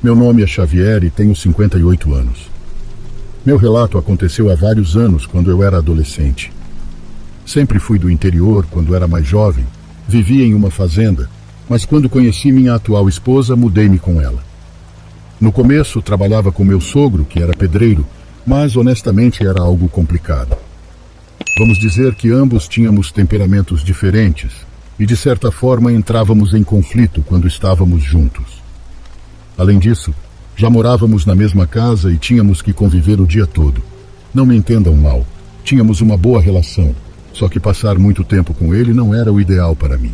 Meu nome é Xavier e tenho 58 anos. Meu relato aconteceu há vários anos, quando eu era adolescente. Sempre fui do interior quando era mais jovem, vivia em uma fazenda, mas quando conheci minha atual esposa, mudei-me com ela. No começo, trabalhava com meu sogro, que era pedreiro, mas honestamente era algo complicado. Vamos dizer que ambos tínhamos temperamentos diferentes e, de certa forma, entrávamos em conflito quando estávamos juntos. Além disso, já morávamos na mesma casa e tínhamos que conviver o dia todo. Não me entendam mal, tínhamos uma boa relação, só que passar muito tempo com ele não era o ideal para mim.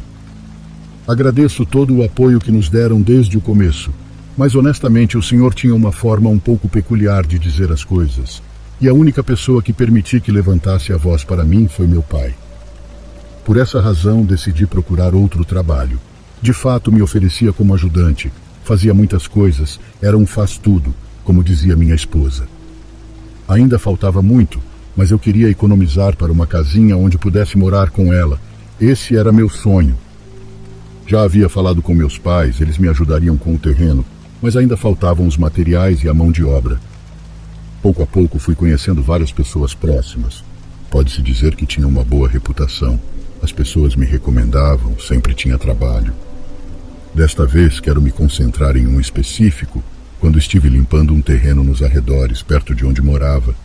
Agradeço todo o apoio que nos deram desde o começo, mas honestamente o senhor tinha uma forma um pouco peculiar de dizer as coisas, e a única pessoa que permiti que levantasse a voz para mim foi meu pai. Por essa razão decidi procurar outro trabalho. De fato me oferecia como ajudante, fazia muitas coisas, era um faz-tudo, como dizia minha esposa. Ainda faltava muito, mas eu queria economizar para uma casinha onde pudesse morar com ela. Esse era meu sonho. Já havia falado com meus pais, eles me ajudariam com o terreno, mas ainda faltavam os materiais e a mão de obra. Pouco a pouco fui conhecendo várias pessoas próximas. Pode-se dizer que tinha uma boa reputação. As pessoas me recomendavam, sempre tinha trabalho. Desta vez quero me concentrar em um específico, quando estive limpando um terreno nos arredores, perto de onde morava.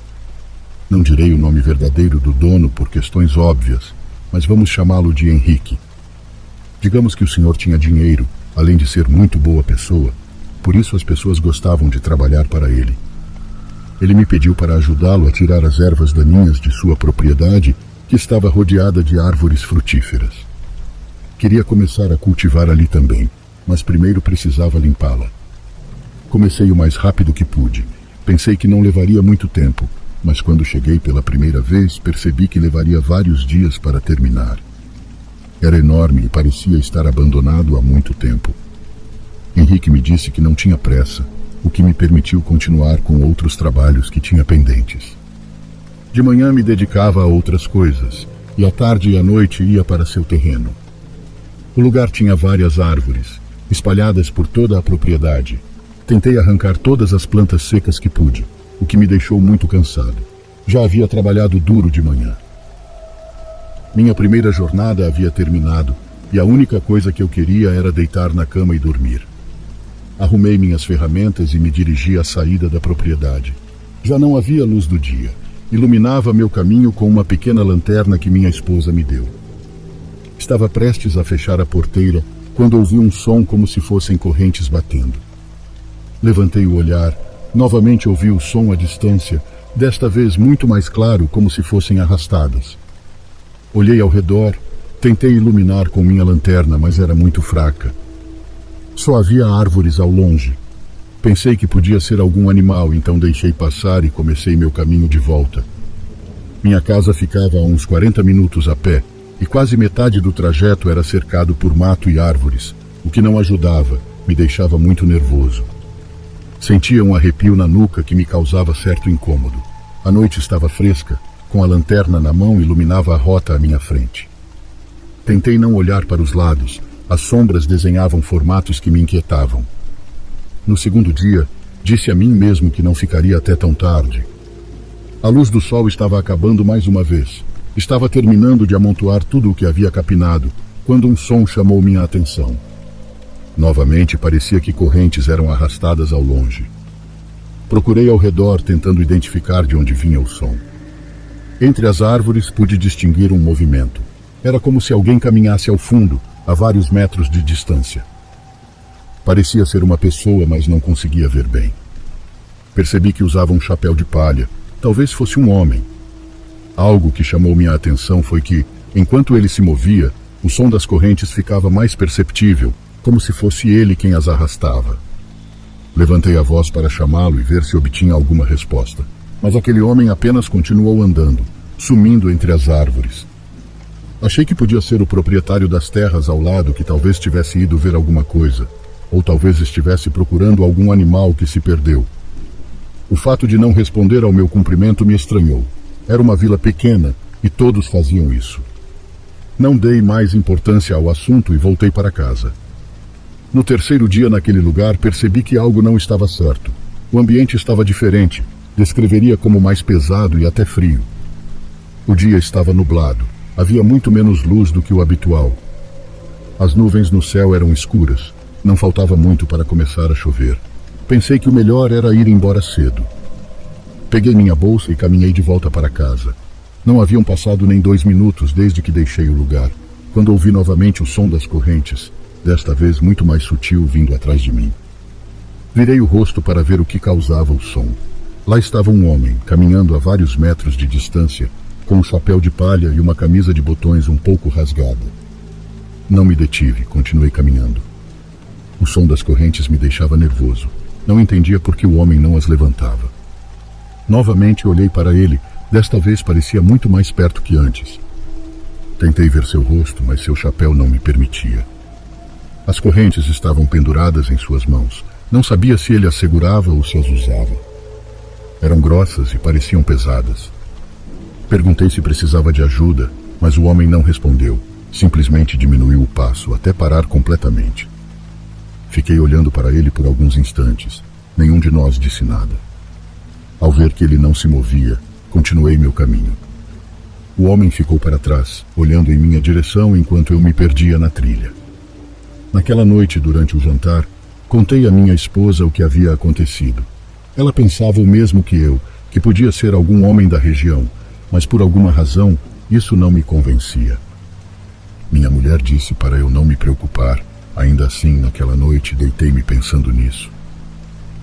Não direi o nome verdadeiro do dono por questões óbvias, mas vamos chamá-lo de Henrique. Digamos que o senhor tinha dinheiro, além de ser muito boa pessoa, por isso as pessoas gostavam de trabalhar para ele. Ele me pediu para ajudá-lo a tirar as ervas daninhas de sua propriedade, que estava rodeada de árvores frutíferas. Queria começar a cultivar ali também, mas primeiro precisava limpá-la. Comecei o mais rápido que pude. Pensei que não levaria muito tempo, mas quando cheguei pela primeira vez, percebi que levaria vários dias para terminar. Era enorme e parecia estar abandonado há muito tempo. Henrique me disse que não tinha pressa, o que me permitiu continuar com outros trabalhos que tinha pendentes. De manhã me dedicava a outras coisas, e à tarde e à noite ia para seu terreno. O lugar tinha várias árvores, espalhadas por toda a propriedade. Tentei arrancar todas as plantas secas que pude, o que me deixou muito cansado. Já havia trabalhado duro de manhã. Minha primeira jornada havia terminado, e a única coisa que eu queria era deitar na cama e dormir. Arrumei minhas ferramentas e me dirigi à saída da propriedade. Já não havia luz do dia. Iluminava meu caminho com uma pequena lanterna que minha esposa me deu. Estava prestes a fechar a porteira quando ouvi um som como se fossem correntes batendo. Levantei o olhar, novamente ouvi o som à distância, desta vez muito mais claro, como se fossem arrastadas. Olhei ao redor, tentei iluminar com minha lanterna, mas era muito fraca. Só havia árvores ao longe. Pensei que podia ser algum animal, então deixei passar e comecei meu caminho de volta. Minha casa ficava a uns 40 minutos a pé, e quase metade do trajeto era cercado por mato e árvores, o que não ajudava, me deixava muito nervoso. Sentia um arrepio na nuca que me causava certo incômodo. A noite estava fresca, com a lanterna na mão iluminava a rota à minha frente. Tentei não olhar para os lados, as sombras desenhavam formatos que me inquietavam. No segundo dia, disse a mim mesmo que não ficaria até tão tarde. A luz do sol estava acabando mais uma vez. Estava terminando de amontoar tudo o que havia capinado, quando um som chamou minha atenção. Novamente parecia que correntes eram arrastadas ao longe. Procurei ao redor tentando identificar de onde vinha o som. Entre as árvores pude distinguir um movimento. Era como se alguém caminhasse ao fundo, a vários metros de distância. Parecia ser uma pessoa, mas não conseguia ver bem. Percebi que usava um chapéu de palha. Talvez fosse um homem. Algo que chamou minha atenção foi que, enquanto ele se movia, o som das correntes ficava mais perceptível, como se fosse ele quem as arrastava. Levantei a voz para chamá-lo e ver se obtinha alguma resposta. Mas aquele homem apenas continuou andando, sumindo entre as árvores. Achei que podia ser o proprietário das terras ao lado que talvez tivesse ido ver alguma coisa, ou talvez estivesse procurando algum animal que se perdeu. O fato de não responder ao meu cumprimento me estranhou. Era uma vila pequena e todos faziam isso. Não dei mais importância ao assunto e voltei para casa. No terceiro dia naquele lugar, percebi que algo não estava certo. O ambiente estava diferente, descreveria como mais pesado e até frio. O dia estava nublado, havia muito menos luz do que o habitual. As nuvens no céu eram escuras, não faltava muito para começar a chover. Pensei que o melhor era ir embora cedo. Peguei minha bolsa e caminhei de volta para casa. Não haviam passado nem 2 minutos desde que deixei o lugar, quando ouvi novamente o som das correntes, desta vez muito mais sutil vindo atrás de mim. Virei o rosto para ver o que causava o som. Lá estava um homem, caminhando a vários metros de distância, com um chapéu de palha e uma camisa de botões um pouco rasgada. Não me detive, continuei caminhando. O som das correntes me deixava nervoso. Não entendia por que o homem não as levantava. Novamente olhei para ele, desta vez parecia muito mais perto que antes. Tentei ver seu rosto, mas seu chapéu não me permitia. As correntes estavam penduradas em suas mãos. Não sabia se ele as segurava ou se as usava. Eram grossas e pareciam pesadas. Perguntei se precisava de ajuda, mas o homem não respondeu. Simplesmente diminuiu o passo, até parar completamente. Fiquei olhando para ele por alguns instantes. Nenhum de nós disse nada. Ao ver que ele não se movia, continuei meu caminho. O homem ficou para trás, olhando em minha direção enquanto eu me perdia na trilha. Naquela noite, durante o jantar, contei à minha esposa o que havia acontecido. Ela pensava o mesmo que eu, que podia ser algum homem da região, mas por alguma razão, isso não me convencia. Minha mulher disse para eu não me preocupar. Ainda assim, naquela noite, deitei-me pensando nisso.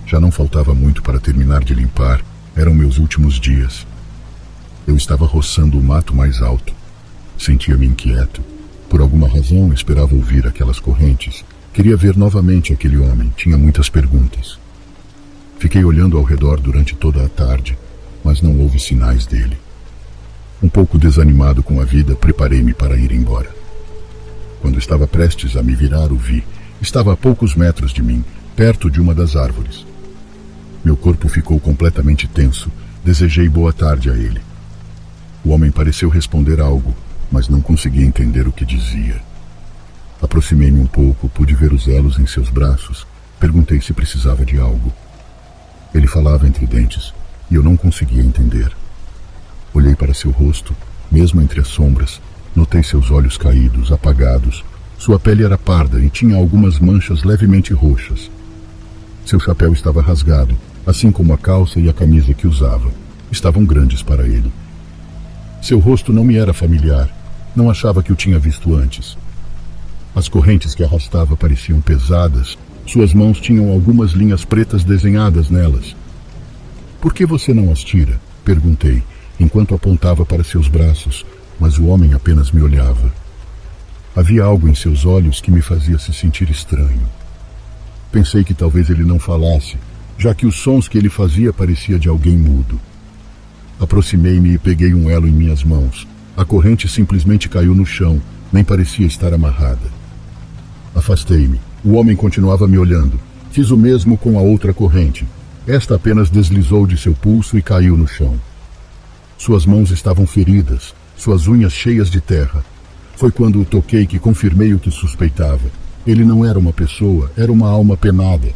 Já não faltava muito para terminar de limpar, eram meus últimos dias. Eu estava roçando o mato mais alto. Sentia-me inquieto. Por alguma razão, esperava ouvir aquelas correntes. Queria ver novamente aquele homem, tinha muitas perguntas. Fiquei olhando ao redor durante toda a tarde, mas não houve sinais dele. Um pouco desanimado com a vida, preparei-me para ir embora. Quando estava prestes a me virar, o vi. Estava a poucos metros de mim, perto de uma das árvores. Meu corpo ficou completamente tenso. Desejei boa tarde a ele. O homem pareceu responder algo, mas não consegui entender o que dizia. Aproximei-me um pouco, pude ver os elos em seus braços. Perguntei se precisava de algo. Ele falava entre dentes, e eu não conseguia entender. Olhei para seu rosto, mesmo entre as sombras. Notei seus olhos caídos, apagados. Sua pele era parda e tinha algumas manchas levemente roxas. Seu chapéu estava rasgado, assim como a calça e a camisa que usava. Estavam grandes para ele. Seu rosto não me era familiar. Não achava que o tinha visto antes. As correntes que arrastava pareciam pesadas. Suas mãos tinham algumas linhas pretas desenhadas nelas. "Por que você não as tira?" perguntei, enquanto apontava para seus braços, mas o homem apenas me olhava. Havia algo em seus olhos que me fazia se sentir estranho. Pensei que talvez ele não falasse, já que os sons que ele fazia parecia de alguém mudo. Aproximei-me e peguei um elo em minhas mãos. A corrente simplesmente caiu no chão, nem parecia estar amarrada. Afastei-me. O homem continuava me olhando. Fiz o mesmo com a outra corrente. Esta apenas deslizou de seu pulso e caiu no chão. Suas mãos estavam feridas, suas unhas cheias de terra. Foi quando o toquei que confirmei o que suspeitava. Ele não era uma pessoa, era uma alma penada.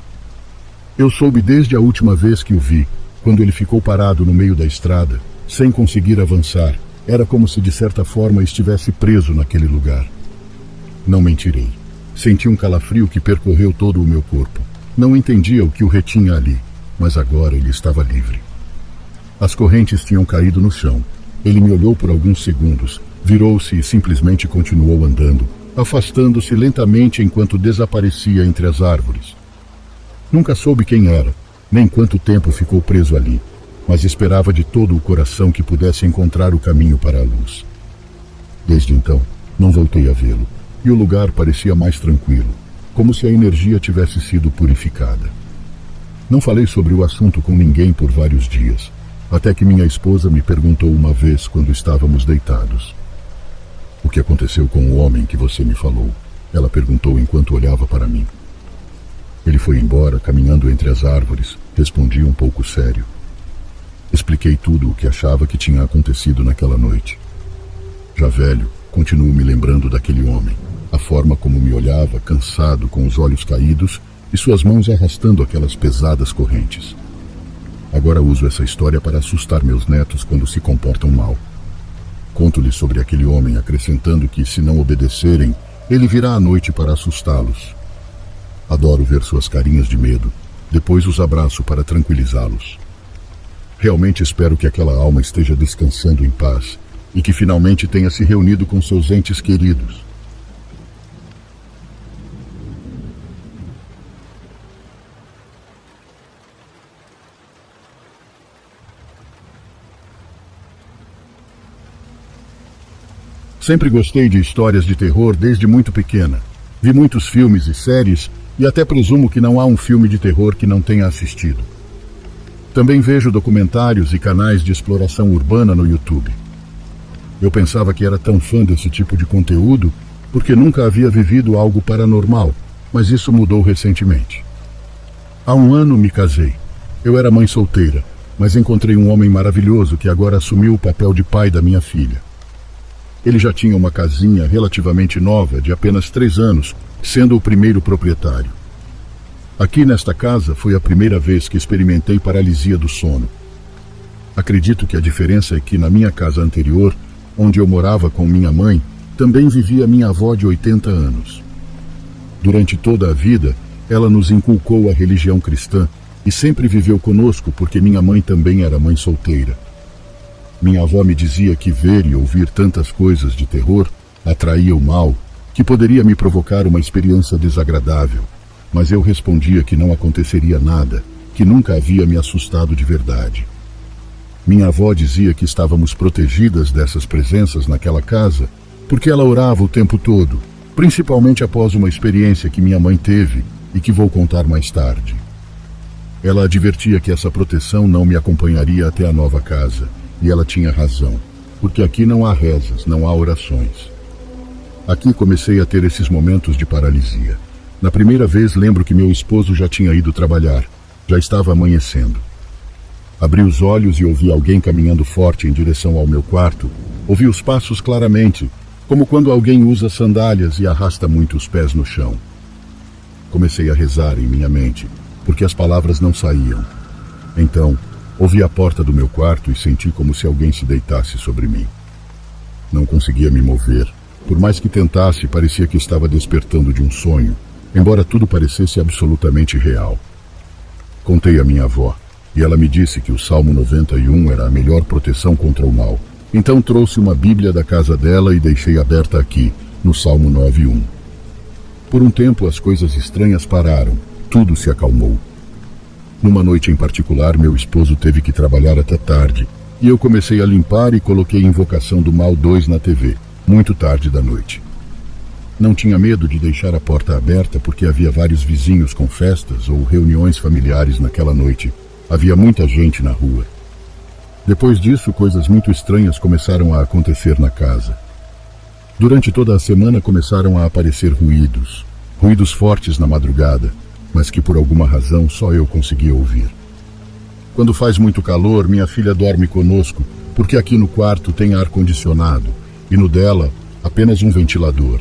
Eu soube desde a última vez que o vi, quando ele ficou parado no meio da estrada, sem conseguir avançar. Era como se de certa forma estivesse preso naquele lugar. Não mentirei. Senti um calafrio que percorreu todo o meu corpo. Não entendia o que o retinha ali, mas agora ele estava livre. As correntes tinham caído no chão. Ele me olhou por alguns segundos, virou-se e simplesmente continuou andando, afastando-se lentamente enquanto desaparecia entre as árvores. Nunca soube quem era, nem quanto tempo ficou preso ali, mas esperava de todo o coração que pudesse encontrar o caminho para a luz. Desde então, não voltei a vê-lo, e o lugar parecia mais tranquilo, como se a energia tivesse sido purificada. Não falei sobre o assunto com ninguém por vários dias, até que minha esposa me perguntou uma vez quando estávamos deitados. "O que aconteceu com o homem que você me falou?" ela perguntou enquanto olhava para mim. "Ele foi embora, caminhando entre as árvores", respondi um pouco sério. Expliquei tudo o que achava que tinha acontecido naquela noite. Já velho, continuo me lembrando daquele homem. A forma como me olhava, cansado, com os olhos caídos e suas mãos arrastando aquelas pesadas correntes. Agora uso essa história para assustar meus netos quando se comportam mal. Conto-lhes sobre aquele homem, acrescentando que, se não obedecerem, ele virá à noite para assustá-los. Adoro ver suas carinhas de medo. Depois os abraço para tranquilizá-los. Realmente espero que aquela alma esteja descansando em paz e que finalmente tenha se reunido com seus entes queridos. Sempre gostei de histórias de terror desde muito pequena. Vi muitos filmes e séries e até presumo que não há um filme de terror que não tenha assistido. Também vejo documentários e canais de exploração urbana no YouTube. Eu pensava que era tão fã desse tipo de conteúdo porque nunca havia vivido algo paranormal, mas isso mudou recentemente. Há um ano me casei. Eu era mãe solteira, mas encontrei um homem maravilhoso que agora assumiu o papel de pai da minha filha. Ele já tinha uma casinha relativamente nova, de apenas 3 anos, sendo o primeiro proprietário. Aqui nesta casa foi a primeira vez que experimentei paralisia do sono. Acredito que a diferença é que na minha casa anterior, onde eu morava com minha mãe, também vivia minha avó de 80 anos. Durante toda a vida, ela nos inculcou a religião cristã e sempre viveu conosco porque minha mãe também era mãe solteira. Minha avó me dizia que ver e ouvir tantas coisas de terror atraía o mal, que poderia me provocar uma experiência desagradável, mas eu respondia que não aconteceria nada, que nunca havia me assustado de verdade. Minha avó dizia que estávamos protegidas dessas presenças naquela casa, porque ela orava o tempo todo, principalmente após uma experiência que minha mãe teve e que vou contar mais tarde. Ela advertia que essa proteção não me acompanharia até a nova casa. E ela tinha razão, porque aqui não há rezas, não há orações. Aqui comecei a ter esses momentos de paralisia. Na primeira vez lembro que meu esposo já tinha ido trabalhar, já estava amanhecendo. Abri os olhos e ouvi alguém caminhando forte em direção ao meu quarto. Ouvi os passos claramente, como quando alguém usa sandálias e arrasta muito os pés no chão. Comecei a rezar em minha mente, porque as palavras não saíam. Então, ouvi a porta do meu quarto e senti como se alguém se deitasse sobre mim. Não conseguia me mover. Por mais que tentasse, parecia que estava despertando de um sonho, embora tudo parecesse absolutamente real. Contei à minha avó, e ela me disse que o Salmo 91 era a melhor proteção contra o mal. Então trouxe uma Bíblia da casa dela e deixei aberta aqui, no Salmo 9:1. Por um tempo as coisas estranhas pararam, tudo se acalmou. Numa noite em particular, meu esposo teve que trabalhar até tarde, e eu comecei a limpar e coloquei Invocação do Mal 2 na TV, muito tarde da noite. Não tinha medo de deixar a porta aberta porque havia vários vizinhos com festas ou reuniões familiares naquela noite. Havia muita gente na rua. Depois disso, coisas muito estranhas começaram a acontecer na casa. Durante toda a semana começaram a aparecer ruídos fortes na madrugada, mas que por alguma razão só eu conseguia ouvir. Quando faz muito calor, minha filha dorme conosco, porque aqui no quarto tem ar-condicionado, e no dela apenas um ventilador.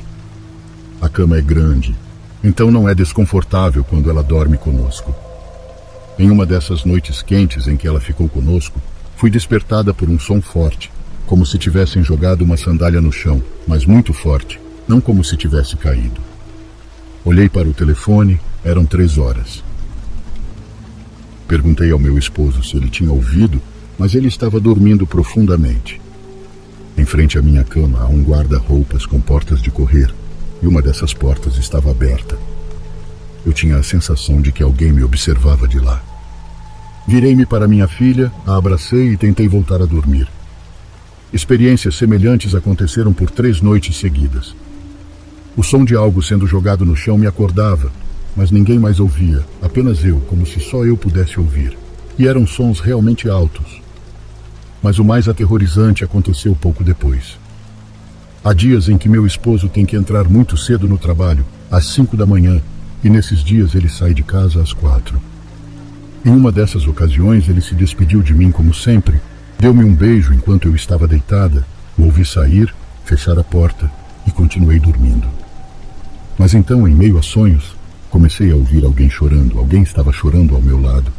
A cama é grande, então não é desconfortável quando ela dorme conosco. Em uma dessas noites quentes em que ela ficou conosco, fui despertada por um som forte, como se tivessem jogado uma sandália no chão, mas muito forte, não como se tivesse caído. Olhei para o telefone, eram 3 horas. Perguntei ao meu esposo se ele tinha ouvido, mas ele estava dormindo profundamente. Em frente à minha cama há um guarda-roupas com portas de correr, e uma dessas portas estava aberta. Eu tinha a sensação de que alguém me observava de lá. Virei-me para minha filha, a abracei e tentei voltar a dormir. Experiências semelhantes aconteceram por 3 noites seguidas. O som de algo sendo jogado no chão me acordava, mas ninguém mais ouvia, apenas eu, como se só eu pudesse ouvir. E eram sons realmente altos. Mas o mais aterrorizante aconteceu pouco depois. Há dias em que meu esposo tem que entrar muito cedo no trabalho, às 5 da manhã, e nesses dias ele sai de casa às 4. Em uma dessas ocasiões ele se despediu de mim como sempre, deu-me um beijo enquanto eu estava deitada, o ouvi sair, fechar a porta e continuei dormindo. Mas então, em meio a sonhos, comecei a ouvir alguém chorando. Alguém estava chorando ao meu lado.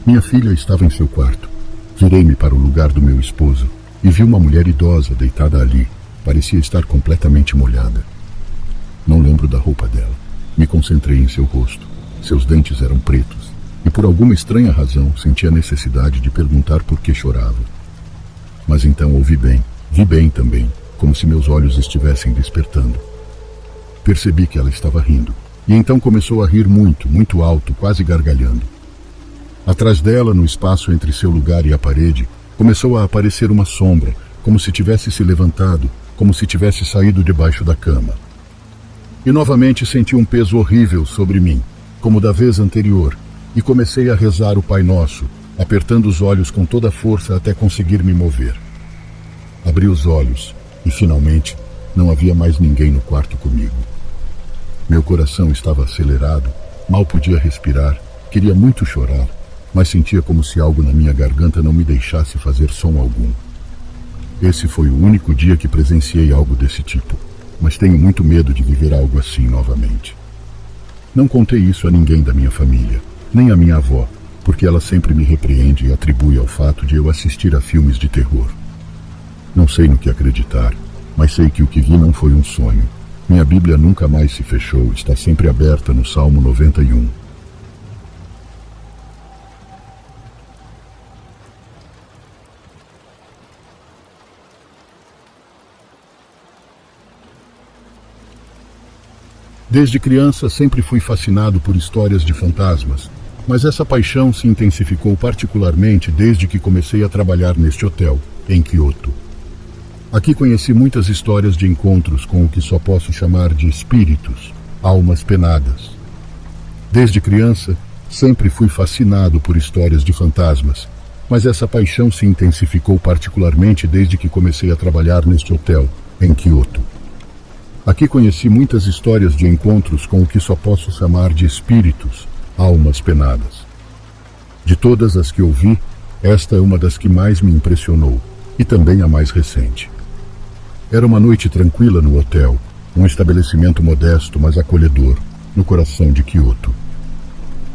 Minha filha estava em seu quarto. Virei-me para o lugar do meu esposo e vi uma mulher idosa deitada ali. Parecia estar completamente molhada. Não lembro da roupa dela. Me concentrei em seu rosto. Seus dentes eram pretos e, por alguma estranha razão, senti a necessidade de perguntar por que chorava. Mas então ouvi bem, vi bem também, como se meus olhos estivessem despertando. Percebi que ela estava rindo, e então começou a rir muito, muito alto, quase gargalhando. Atrás dela, no espaço entre seu lugar e a parede, começou a aparecer uma sombra, como se tivesse se levantado, como se tivesse saído debaixo da cama. E novamente senti um peso horrível sobre mim, como da vez anterior, e comecei a rezar o Pai Nosso, apertando os olhos com toda a força até conseguir me mover. Abri os olhos e, finalmente, não havia mais ninguém no quarto comigo. Meu coração estava acelerado, mal podia respirar, queria muito chorar, mas sentia como se algo na minha garganta não me deixasse fazer som algum. Esse foi o único dia que presenciei algo desse tipo, mas tenho muito medo de viver algo assim novamente. Não contei isso a ninguém da minha família, nem a minha avó, porque ela sempre me repreende e atribui ao fato de eu assistir a filmes de terror. Não sei no que acreditar, mas sei que o que vi não foi um sonho. Minha Bíblia nunca mais se fechou, está sempre aberta no Salmo 91. Desde criança sempre fui fascinado por histórias de fantasmas, mas essa paixão se intensificou particularmente desde que comecei a trabalhar neste hotel, em Kyoto. Aqui conheci muitas histórias de encontros com o que só posso chamar de espíritos, almas penadas. Desde criança, sempre fui fascinado por histórias de fantasmas, mas essa paixão se intensificou particularmente desde que comecei a trabalhar neste hotel, em Kyoto. Aqui conheci muitas histórias de encontros com o que só posso chamar de espíritos, almas penadas. De todas as que ouvi, esta é uma das que mais me impressionou, e também a mais recente. Era uma noite tranquila no hotel, um estabelecimento modesto, mas acolhedor, no coração de Kyoto.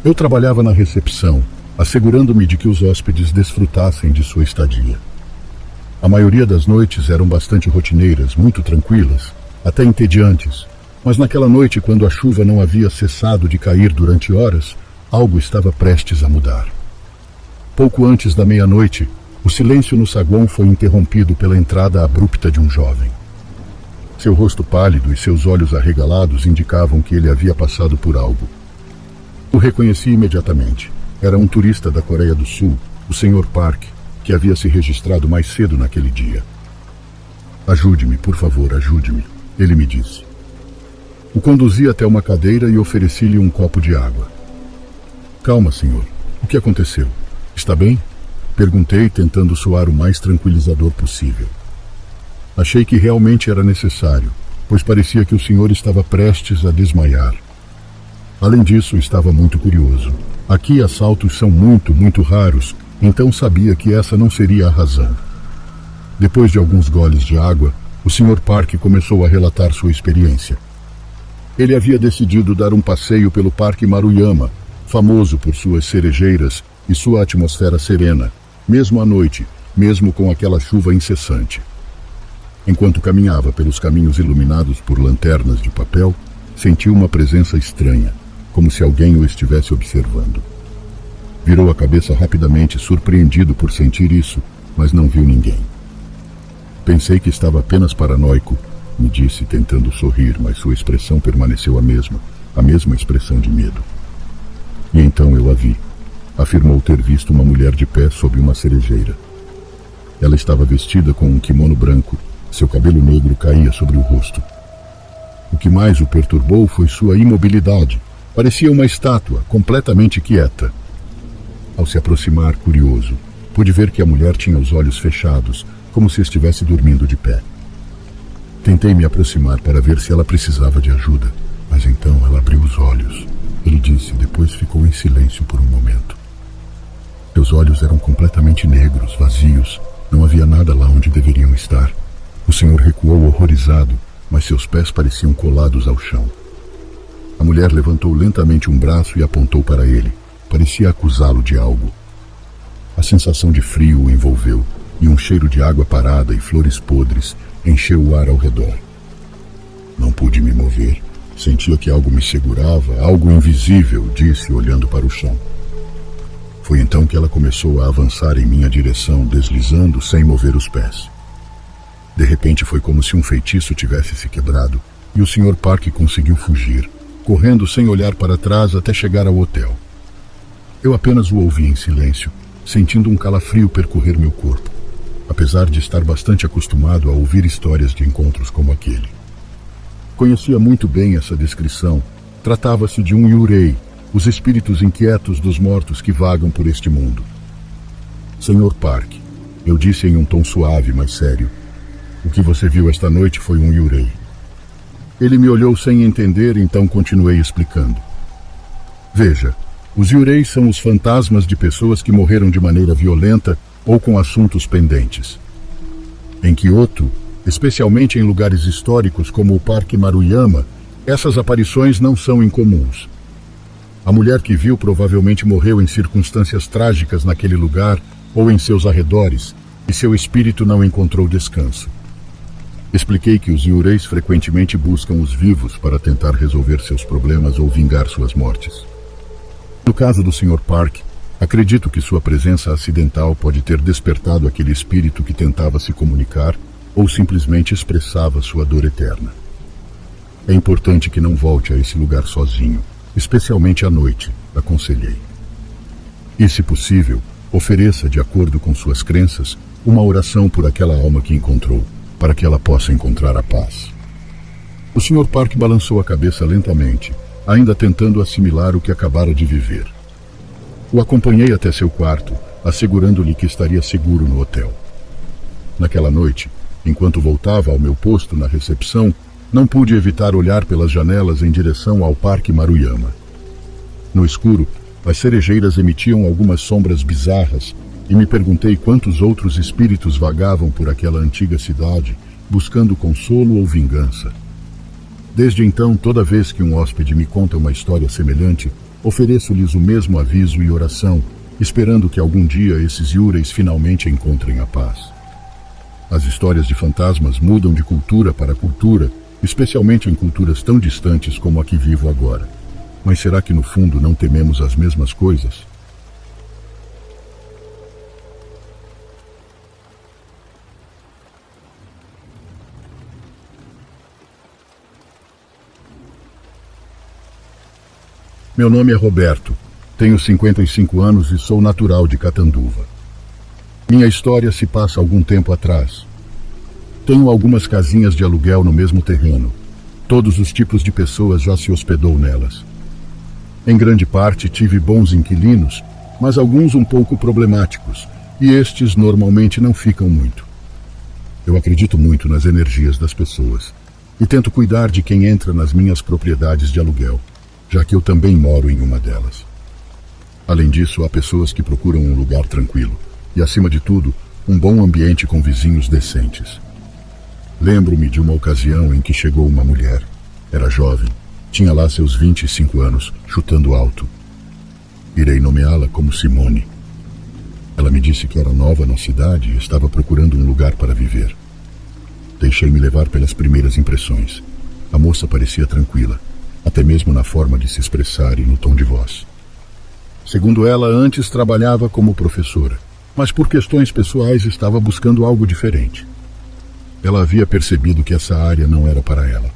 Eu trabalhava na recepção, assegurando-me de que os hóspedes desfrutassem de sua estadia. A maioria das noites eram bastante rotineiras, muito tranquilas, até entediantes, mas naquela noite, quando a chuva não havia cessado de cair durante horas, algo estava prestes a mudar. Pouco antes da meia-noite, o silêncio no saguão foi interrompido pela entrada abrupta de um jovem. Seu rosto pálido e seus olhos arregalados indicavam que ele havia passado por algo. O reconheci imediatamente. Era um turista da Coreia do Sul, o Sr. Park, que havia se registrado mais cedo naquele dia. "Ajude-me, por favor, ajude-me", ele me disse. O conduzi até uma cadeira e ofereci-lhe um copo de água. "Calma, senhor. O que aconteceu? Está bem?" Perguntei, tentando soar o mais tranquilizador possível. Achei que realmente era necessário, pois parecia que o senhor estava prestes a desmaiar. Além disso, estava muito curioso. Aqui assaltos são muito raros, então sabia que essa não seria a razão. Depois de alguns goles de água, o Sr. Park começou a relatar sua experiência. Ele havia decidido dar um passeio pelo Parque Maruyama, famoso por suas cerejeiras e sua atmosfera serena, mesmo à noite, mesmo com aquela chuva incessante. Enquanto caminhava pelos caminhos iluminados por lanternas de papel, sentiu uma presença estranha, como se alguém o estivesse observando. Virou a cabeça rapidamente, surpreendido por sentir isso, mas não viu ninguém. "Pensei que estava apenas paranoico", me disse, tentando sorrir, mas sua expressão permaneceu a mesma expressão de medo. "E então eu a vi", afirmou ter visto uma mulher de pé sob uma cerejeira. Ela estava vestida com um kimono branco, seu cabelo negro caía sobre o rosto. O que mais o perturbou foi sua imobilidade. Parecia uma estátua, completamente quieta. Ao se aproximar, curioso, pude ver que a mulher tinha os olhos fechados, como se estivesse dormindo de pé. Tentei me aproximar para ver se ela precisava de ajuda, mas então ela abriu os olhos. Ele disse, depois ficou em silêncio por um momento. Seus olhos eram completamente negros, vazios, não havia nada lá onde deveriam estar. O senhor recuou horrorizado, mas seus pés pareciam colados ao chão. A mulher levantou lentamente um braço e apontou para ele. Parecia acusá-lo de algo. A sensação de frio o envolveu, e um cheiro de água parada e flores podres encheu o ar ao redor. Não pude me mover. Sentia que algo me segurava, algo invisível, disse, olhando para o chão. Foi então que ela começou a avançar em minha direção, deslizando sem mover os pés. De repente foi como se um feitiço tivesse se quebrado, e o Sr. Park conseguiu fugir, correndo sem olhar para trás até chegar ao hotel. Eu apenas o ouvi em silêncio, sentindo um calafrio percorrer meu corpo, apesar de estar bastante acostumado a ouvir histórias de encontros como aquele. Conhecia muito bem essa descrição. Tratava-se de um yurei, os espíritos inquietos dos mortos que vagam por este mundo. Sr. Park, eu disse em um tom suave, mas sério, o que você viu esta noite foi um yurei. Ele me olhou sem entender, então continuei explicando. Veja, os yureis são os fantasmas de pessoas que morreram de maneira violenta ou com assuntos pendentes. Em Kyoto, especialmente em lugares históricos como o Parque Maruyama, essas aparições não são incomuns. A mulher que viu provavelmente morreu em circunstâncias trágicas naquele lugar ou em seus arredores, e seu espírito não encontrou descanso. Expliquei que os yureis frequentemente buscam os vivos para tentar resolver seus problemas ou vingar suas mortes. No caso do Sr. Park, acredito que sua presença acidental pode ter despertado aquele espírito que tentava se comunicar ou simplesmente expressava sua dor eterna. É importante que não volte a esse lugar sozinho, especialmente à noite, aconselhei. E, se possível, ofereça, de acordo com suas crenças, uma oração por aquela alma que encontrou, para que ela possa encontrar a paz. O Sr. Park balançou a cabeça lentamente, ainda tentando assimilar o que acabara de viver. O acompanhei até seu quarto, assegurando-lhe que estaria seguro no hotel. Naquela noite, enquanto voltava ao meu posto na recepção, não pude evitar olhar pelas janelas em direção ao Parque Maruyama. No escuro, as cerejeiras emitiam algumas sombras bizarras e me perguntei quantos outros espíritos vagavam por aquela antiga cidade, buscando consolo ou vingança. Desde então, toda vez que um hóspede me conta uma história semelhante, ofereço-lhes o mesmo aviso e oração, esperando que algum dia esses yureis finalmente encontrem a paz. As histórias de fantasmas mudam de cultura para cultura, especialmente em culturas tão distantes como a que vivo agora. Mas será que no fundo não tememos as mesmas coisas? Meu nome é Roberto, tenho 55 anos e sou natural de Catanduva. Minha história se passa algum tempo atrás. Tenho algumas casinhas de aluguel no mesmo terreno. Todos os tipos de pessoas já se hospedou nelas. Em grande parte tive bons inquilinos, mas alguns um pouco problemáticos, e estes normalmente não ficam muito. Eu acredito muito nas energias das pessoas e tento cuidar de quem entra nas minhas propriedades de aluguel, já que eu também moro em uma delas. Além disso, há pessoas que procuram um lugar tranquilo e, acima de tudo, um bom ambiente com vizinhos decentes. Lembro-me de uma ocasião em que chegou uma mulher. Era jovem, tinha lá seus 25 anos, chutando alto. Irei nomeá-la como Simone. Ela me disse que era nova na cidade e estava procurando um lugar para viver. Deixei-me levar pelas primeiras impressões. A moça parecia tranquila, até mesmo na forma de se expressar e no tom de voz. Segundo ela, antes trabalhava como professora, mas por questões pessoais estava buscando algo diferente. Ela havia percebido que essa área não era para ela.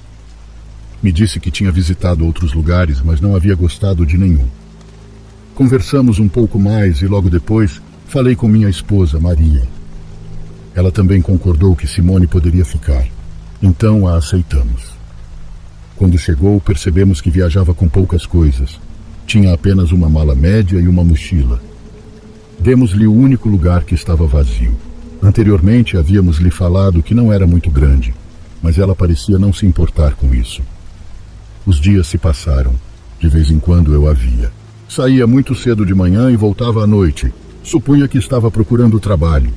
Me disse que tinha visitado outros lugares, mas não havia gostado de nenhum. Conversamos um pouco mais e logo depois falei com minha esposa, Maria. Ela também concordou que Simone poderia ficar, então a aceitamos. Quando chegou, percebemos que viajava com poucas coisas. Tinha apenas uma mala média e uma mochila. Demos-lhe o único lugar que estava vazio. Anteriormente havíamos lhe falado que não era muito grande, mas ela parecia não se importar com isso. Os dias se passaram. De vez em quando eu a via. Saía muito cedo de manhã e voltava à noite. Supunha que estava procurando trabalho.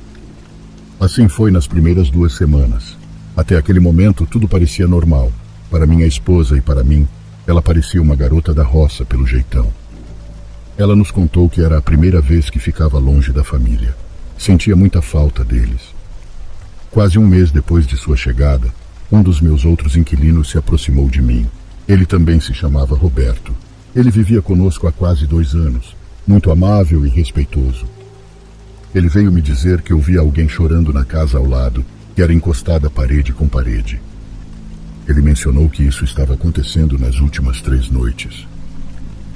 Assim foi nas primeiras 2 semanas. Até aquele momento tudo parecia normal. Para minha esposa e para mim, Ela parecia uma garota da roça pelo jeitão. Ela nos contou que era a primeira vez que ficava longe da família. Sentia muita falta deles. Quase um mês depois de sua chegada, um dos meus outros inquilinos se aproximou de mim. Ele também se chamava Roberto. Ele vivia conosco há quase 2 anos, muito amável e respeitoso. Ele veio me dizer que ouvia alguém chorando na casa ao lado, que era encostada parede com parede. Ele mencionou que isso estava acontecendo nas últimas 3 noites.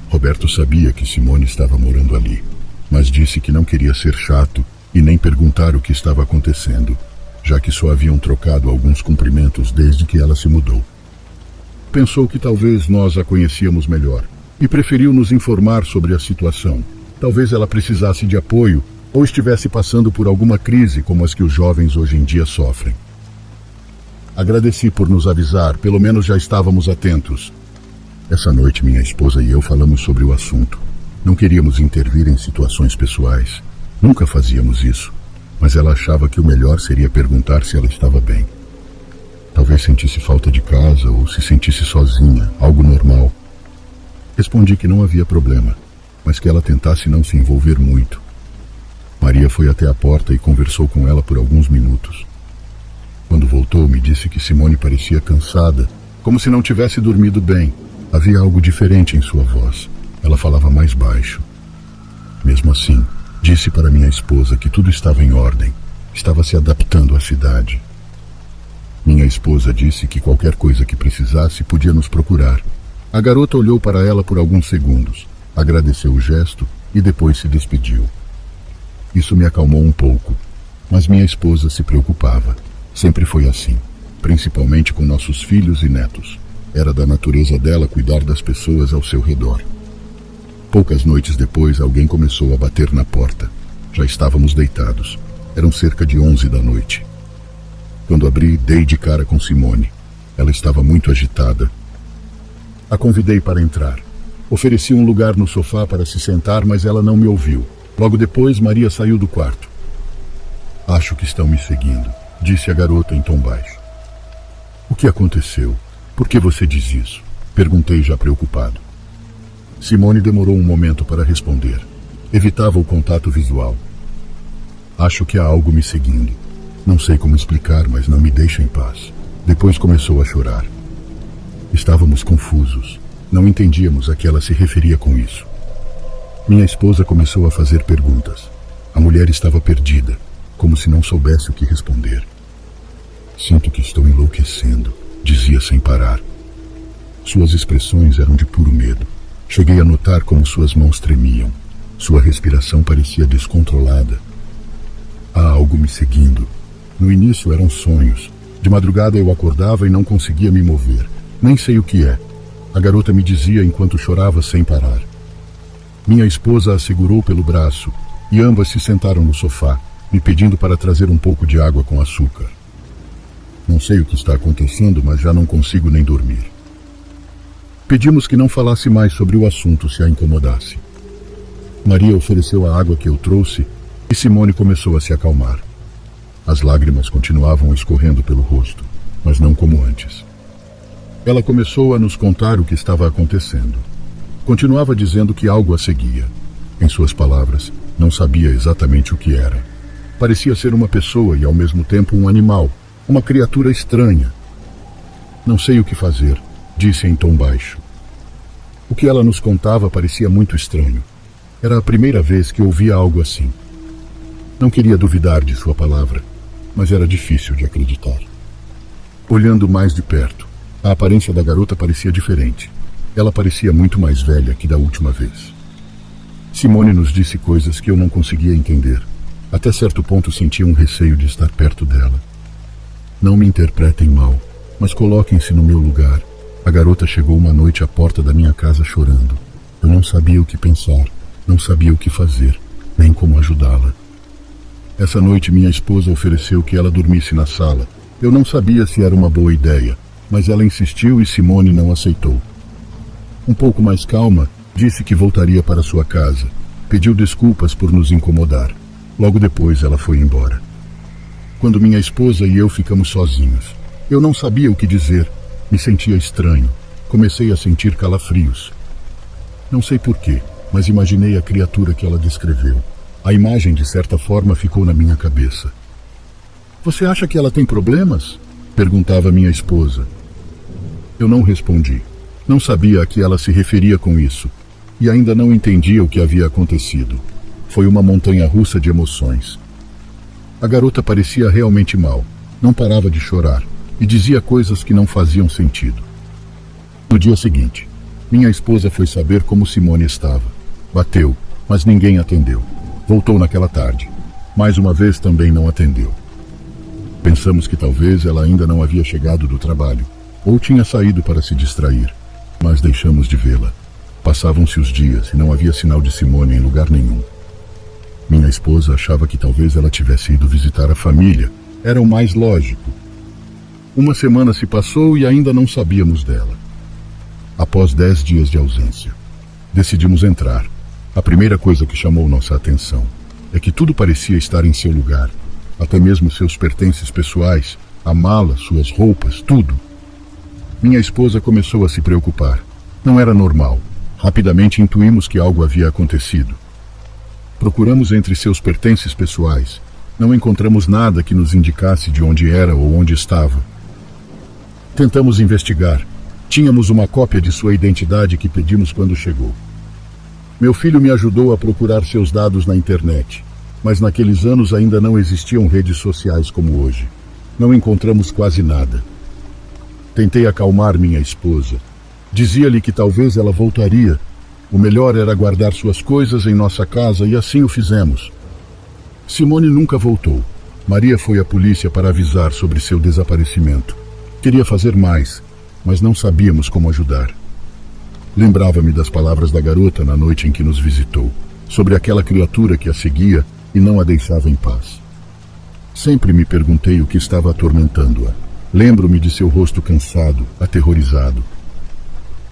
Roberto sabia que Simone estava morando ali, mas disse que não queria ser chato e nem perguntar o que estava acontecendo, já que só haviam trocado alguns cumprimentos desde que ela se mudou. Pensou que talvez nós a conhecíamos melhor e preferiu nos informar sobre a situação. Talvez ela precisasse de apoio ou estivesse passando por alguma crise como as que os jovens hoje em dia sofrem. Agradeci por nos avisar, pelo menos já estávamos atentos. Essa noite minha esposa e eu falamos sobre o assunto. Não queríamos intervir em situações pessoais. Nunca fazíamos isso, mas ela achava que o melhor seria perguntar se ela estava bem. Talvez sentisse falta de casa ou se sentisse sozinha, algo normal. Respondi que não havia problema, mas que ela tentasse não se envolver muito. Maria foi até a porta e conversou com ela por alguns minutos. Quando voltou, me disse que Simone parecia cansada, como se não tivesse dormido bem. Havia algo diferente em sua voz. Ela falava mais baixo. Mesmo assim, disse para minha esposa que tudo estava em ordem. Estava se adaptando à cidade. Minha esposa disse que qualquer coisa que precisasse podia nos procurar. A garota olhou para ela por alguns segundos, agradeceu o gesto e depois se despediu. Isso me acalmou um pouco, mas minha esposa se preocupava. Sempre foi assim, principalmente com nossos filhos e netos. Era da natureza dela cuidar das pessoas ao seu redor. Poucas noites depois, alguém começou a bater na porta. Já estávamos deitados. Eram cerca de 11 da noite. Quando abri, dei de cara com Simone. Ela estava muito agitada. A convidei para entrar. Ofereci um lugar no sofá para se sentar, mas ela não me ouviu. Logo depois, Maria saiu do quarto. Acho que estão me seguindo, disse a garota em tom baixo. O que aconteceu? Por que você diz isso? Perguntei já preocupado. Simone demorou um momento para responder. Evitava o contato visual. Acho que há algo me seguindo. Não sei como explicar, mas não me deixa em paz. Depois começou a chorar. Estávamos confusos. Não entendíamos a que ela se referia com isso. Minha esposa começou a fazer perguntas. A mulher estava perdida, como se não soubesse o que responder. Sinto que estou enlouquecendo, dizia sem parar. Suas expressões eram de puro medo. Cheguei a notar como suas mãos tremiam. Sua respiração parecia descontrolada. Há algo me seguindo. No início eram sonhos. De madrugada eu acordava e não conseguia me mover. Nem sei o que é. A garota me dizia enquanto chorava sem parar. Minha esposa a segurou pelo braço e ambas se sentaram no sofá, me pedindo para trazer um pouco de água com açúcar. Não sei o que está acontecendo, mas já não consigo nem dormir. Pedimos que não falasse mais sobre o assunto se a incomodasse. Maria ofereceu a água que eu trouxe e Simone começou a se acalmar. As lágrimas continuavam escorrendo pelo rosto, mas não como antes. Ela começou a nos contar o que estava acontecendo. Continuava dizendo que algo a seguia. Em suas palavras, não sabia exatamente o que era. Parecia ser uma pessoa e ao mesmo tempo um animal, uma criatura estranha. Não sei o que fazer, disse em tom baixo. O que ela nos contava parecia muito estranho. Era a primeira vez que ouvia algo assim. Não queria duvidar de sua palavra, mas era difícil de acreditar. Olhando mais de perto, a aparência da garota parecia diferente. Ela parecia muito mais velha que da última vez. Simone nos disse coisas que eu não conseguia entender. Até certo ponto sentia um receio de estar perto dela. Não me interpretem mal, mas coloquem-se no meu lugar. A garota chegou uma noite à porta da minha casa chorando. Eu não sabia o que pensar, não sabia o que fazer, nem como ajudá-la. Essa noite minha esposa ofereceu que ela dormisse na sala. Eu não sabia se era uma boa ideia, mas ela insistiu e Simone não aceitou. Um pouco mais calma, disse que voltaria para sua casa. Pediu desculpas por nos incomodar. Logo depois ela foi embora. Quando minha esposa e eu ficamos sozinhos, eu não sabia o que dizer. Me sentia estranho. Comecei a sentir calafrios. Não sei porquê, mas imaginei a criatura que ela descreveu. A imagem, de certa forma, ficou na minha cabeça. Você acha que ela tem problemas? Perguntava minha esposa. Eu não respondi. Não sabia a que ela se referia com isso, e ainda não entendia o que havia acontecido. Foi uma montanha-russa de emoções. A garota parecia realmente mal, não parava de chorar, e dizia coisas que não faziam sentido. No dia seguinte, minha esposa foi saber como Simone estava. Bateu, mas ninguém atendeu. Voltou naquela tarde. Mais uma vez também não atendeu. Pensamos que talvez ela ainda não havia chegado do trabalho, ou tinha saído para se distrair, mas deixamos de vê-la. Passavam-se os dias e não havia sinal de Simone em lugar nenhum. Minha esposa achava que talvez ela tivesse ido visitar a família. Era o mais lógico. Uma semana se passou e ainda não sabíamos dela. Após 10 dias de ausência, decidimos entrar. A primeira coisa que chamou nossa atenção é que tudo parecia estar em seu lugar. Até mesmo seus pertences pessoais, a mala, suas roupas, tudo. Minha esposa começou a se preocupar. Não era normal. Rapidamente intuímos que algo havia acontecido. Procuramos entre seus pertences pessoais. Não encontramos nada que nos indicasse de onde era ou onde estava. Tentamos investigar. Tínhamos uma cópia de sua identidade que pedimos quando chegou. Meu filho me ajudou a procurar seus dados na internet, mas naqueles anos ainda não existiam redes sociais como hoje. Não encontramos quase nada. Tentei acalmar minha esposa. Dizia-lhe que talvez ela voltaria. O melhor era guardar suas coisas em nossa casa e assim o fizemos. Simone nunca voltou. Maria foi à polícia para avisar sobre seu desaparecimento. Queria fazer mais, mas não sabíamos como ajudar. Lembrava-me das palavras da garota na noite em que nos visitou, sobre aquela criatura que a seguia e não a deixava em paz. Sempre me perguntei o que estava atormentando-a. Lembro-me de seu rosto cansado, aterrorizado.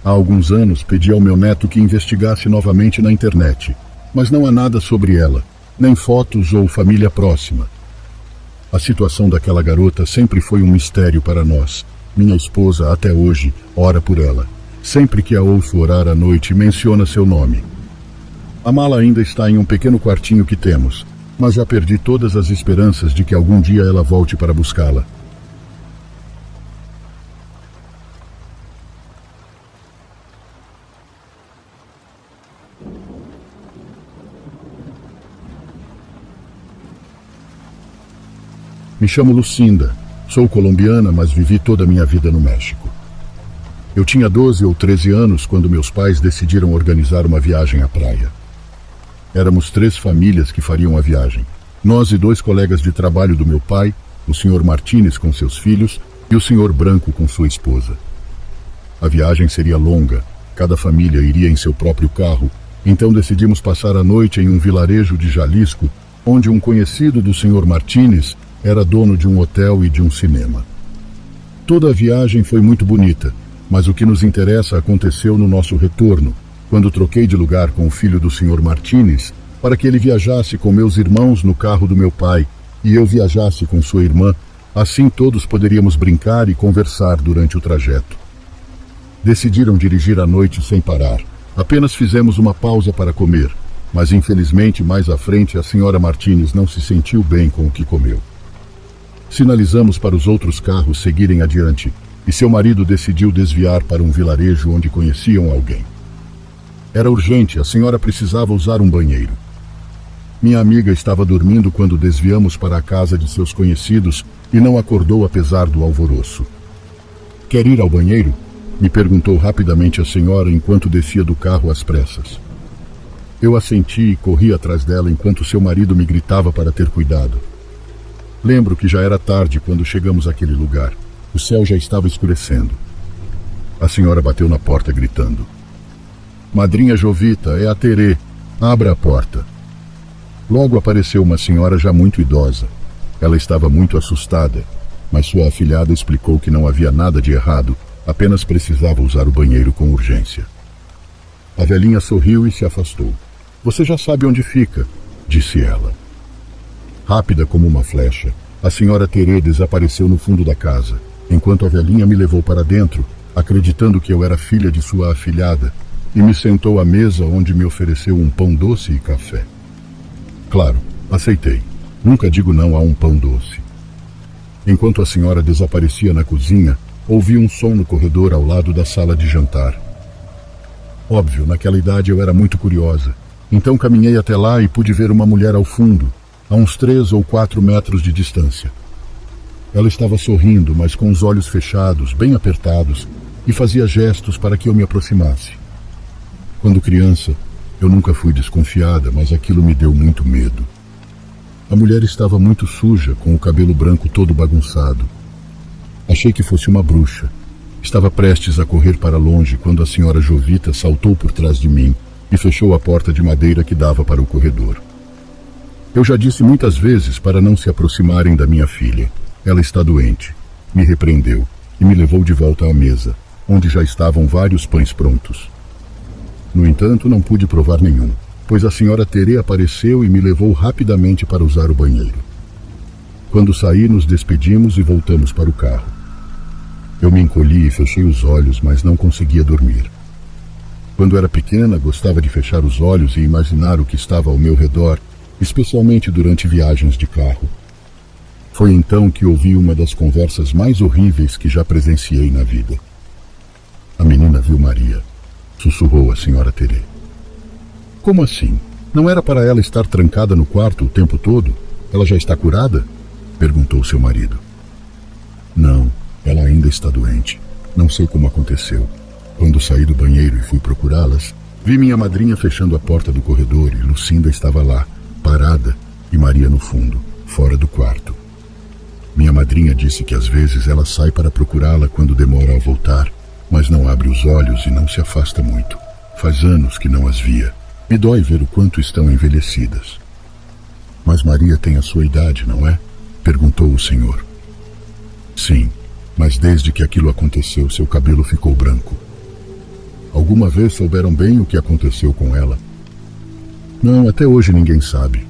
Há alguns anos pedi ao meu neto que investigasse novamente na internet, mas não há nada sobre ela, nem fotos ou família próxima. A situação daquela garota sempre foi um mistério para nós. Minha esposa, até hoje, ora por ela. Sempre que a ouço orar à noite, menciona seu nome. A mala ainda está em um pequeno quartinho que temos, mas já perdi todas as esperanças de que algum dia ela volte para buscá-la. Me chamo Lucinda. Sou colombiana, mas vivi toda a minha vida no México. Eu tinha 12 ou 13 anos quando meus pais decidiram organizar uma viagem à praia. Éramos 3 famílias que fariam a viagem. Nós e 2 colegas de trabalho do meu pai, o Sr. Martínez com seus filhos e o Sr. Branco com sua esposa. A viagem seria longa, cada família iria em seu próprio carro, então decidimos passar a noite em um vilarejo de Jalisco, onde um conhecido do Sr. Martínez era dono de um hotel e de um cinema. Toda a viagem foi muito bonita, mas o que nos interessa aconteceu no nosso retorno, quando troquei de lugar com o filho do Sr. Martínez para que ele viajasse com meus irmãos no carro do meu pai e eu viajasse com sua irmã, assim todos poderíamos brincar e conversar durante o trajeto. Decidiram dirigir à noite sem parar. Apenas fizemos uma pausa para comer, mas infelizmente mais à frente a Sra. Martínez não se sentiu bem com o que comeu. Sinalizamos para os outros carros seguirem adiante e seu marido decidiu desviar para um vilarejo onde conheciam alguém. Era urgente, a senhora precisava usar um banheiro. Minha amiga estava dormindo quando desviamos para a casa de seus conhecidos e não acordou apesar do alvoroço. Quer ir ao banheiro? Me perguntou rapidamente a senhora enquanto descia do carro às pressas. Eu assenti e corri atrás dela enquanto seu marido me gritava para ter cuidado. Lembro que já era tarde quando chegamos àquele lugar. O céu já estava escurecendo. A senhora bateu na porta gritando: "Madrinha Jovita, é a Terê. Abra a porta." Logo apareceu uma senhora já muito idosa. Ela estava muito assustada, mas sua afilhada explicou que não havia nada de errado, apenas precisava usar o banheiro com urgência. A velhinha sorriu e se afastou. "Você já sabe onde fica", disse ela. Rápida como uma flecha, a senhora Terê desapareceu no fundo da casa, enquanto a velhinha me levou para dentro, acreditando que eu era filha de sua afilhada, e me sentou à mesa onde me ofereceu um pão doce e café. Claro, aceitei. Nunca digo não a um pão doce. Enquanto a senhora desaparecia na cozinha, ouvi um som no corredor ao lado da sala de jantar. Óbvio, naquela idade eu era muito curiosa. Então caminhei até lá e pude ver uma mulher ao fundo, a uns 3 ou 4 metros de distância. Ela estava sorrindo, mas com os olhos fechados, bem apertados, e fazia gestos para que eu me aproximasse. Quando criança, eu nunca fui desconfiada, mas aquilo me deu muito medo. A mulher estava muito suja, com o cabelo branco todo bagunçado. Achei que fosse uma bruxa. Estava prestes a correr para longe quando a senhora Jovita saltou por trás de mim e fechou a porta de madeira que dava para o corredor. Eu já disse muitas vezes para não se aproximarem da minha filha. Ela está doente. Me repreendeu e me levou de volta à mesa, onde já estavam vários pães prontos. No entanto, não pude provar nenhum, pois a senhora Terê apareceu e me levou rapidamente para usar o banheiro. Quando saí, nos despedimos e voltamos para o carro. Eu me encolhi e fechei os olhos, mas não conseguia dormir. Quando era pequena, gostava de fechar os olhos e imaginar o que estava ao meu redor, especialmente durante viagens de carro. Foi então que ouvi uma das conversas mais horríveis que já presenciei na vida. A menina viu Maria, sussurrou a senhora Terê. Como assim? Não era para ela estar trancada no quarto o tempo todo? Ela já está curada? Perguntou seu marido. Não, ela ainda está doente. Não sei como aconteceu. Quando saí do banheiro e fui procurá-las, vi minha madrinha fechando a porta do corredor e Lucinda estava lá, parada, e Maria no fundo, fora do quarto. Minha madrinha disse que às vezes ela sai para procurá-la quando demora a voltar, mas não abre os olhos e não se afasta muito. Faz anos que não as via. Me dói ver o quanto estão envelhecidas. Mas Maria tem a sua idade, não é? Perguntou o senhor. Sim, mas desde que aquilo aconteceu, seu cabelo ficou branco. Alguma vez souberam bem o que aconteceu com ela? Não, até hoje ninguém sabe.